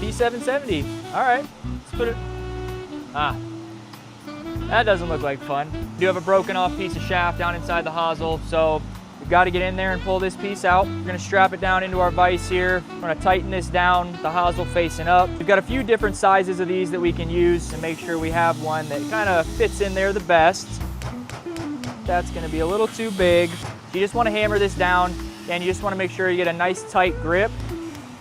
T770. All right, let's put it. Ah, that doesn't look like fun. We do have a broken off piece of shaft down inside the hosel, so we've got to get in there and pull this piece out. We're going to strap it down into our vise here. We're going to tighten this down, the hosel facing up. We've got a few different sizes of these that we can use to make sure we have one that kind of fits in there the best. That's going to be a little too big. You just want to hammer this down, and you just want to make sure you get a nice tight grip.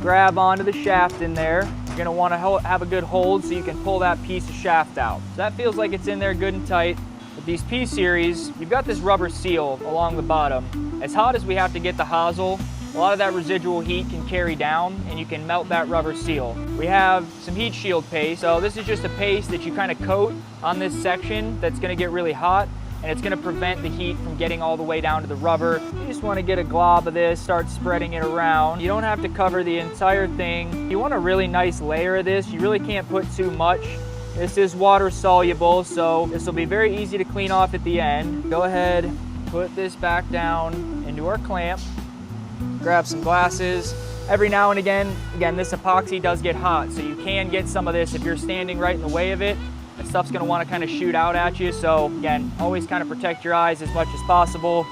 Grab onto the shaft in there. You're going to want to have a good hold so you can pull that piece of shaft out. So that feels like it's in there good and tight. With these P-series, you've got this rubber seal along the bottom. As hot as we have to get the hosel, a lot of that residual heat can carry down and you can melt that rubber seal. We have some heat shield paste. So this is just a paste that you kind of coat on this section that's going to get really hot, and it's going to prevent the heat from getting all the way down to the rubber. You just want to get a glob of this, start spreading it around. You don't have to cover the entire thing. You want a really nice layer of this. You really can't put too much. This is water soluble, so this will be very easy to clean off at the end. Go ahead, put this back down into our clamp. Grab some glasses. Every now and again, this epoxy does get hot, so you can get some of this if you're standing right in the way of it. That stuff's gonna wanna kind of shoot out at you. So again, always kind of protect your eyes as much as possible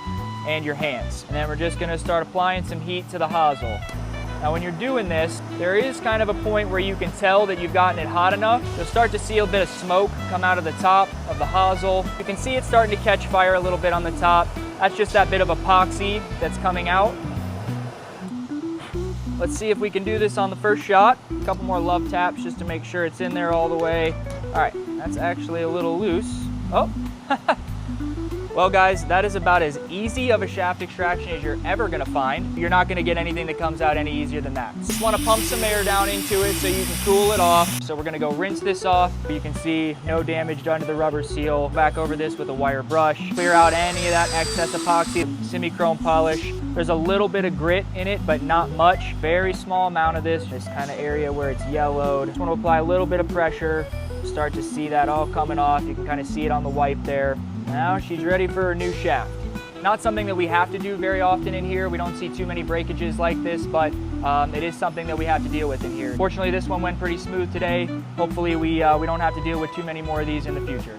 and your hands. And then we're just gonna start applying some heat to the hosel. Now when you're doing this, there is kind of a point where you can tell that you've gotten it hot enough. You'll start to see a bit of smoke come out of the top of the hosel. You can see it's starting to catch fire a little bit on the top. That's just that bit of epoxy that's coming out. Let's see if we can do this on the first shot. A couple more love taps just to make sure it's in there all the way. All right, that's actually a little loose. Oh, well guys, that is about as easy of a shaft extraction as you're ever gonna find. You're not gonna get anything that comes out any easier than that. Just wanna pump some air down into it so you can cool it off. So we're gonna go rinse this off. You can see no damage done to the rubber seal. Back over this with a wire brush. Clear out any of that excess epoxy, semi-chrome polish. There's a little bit of grit in it, but not much. Very small amount of this kind of area where it's yellowed. Just wanna apply a little bit of pressure. Start to see that all coming off. You can kind of see it on the wipe there. Now she's ready for her new shaft. Not something that we have to do very often in here. We don't see too many breakages like this, but it is something that we have to deal with in here. Fortunately, this one went pretty smooth today. Hopefully we don't have to deal with too many more of these in the future.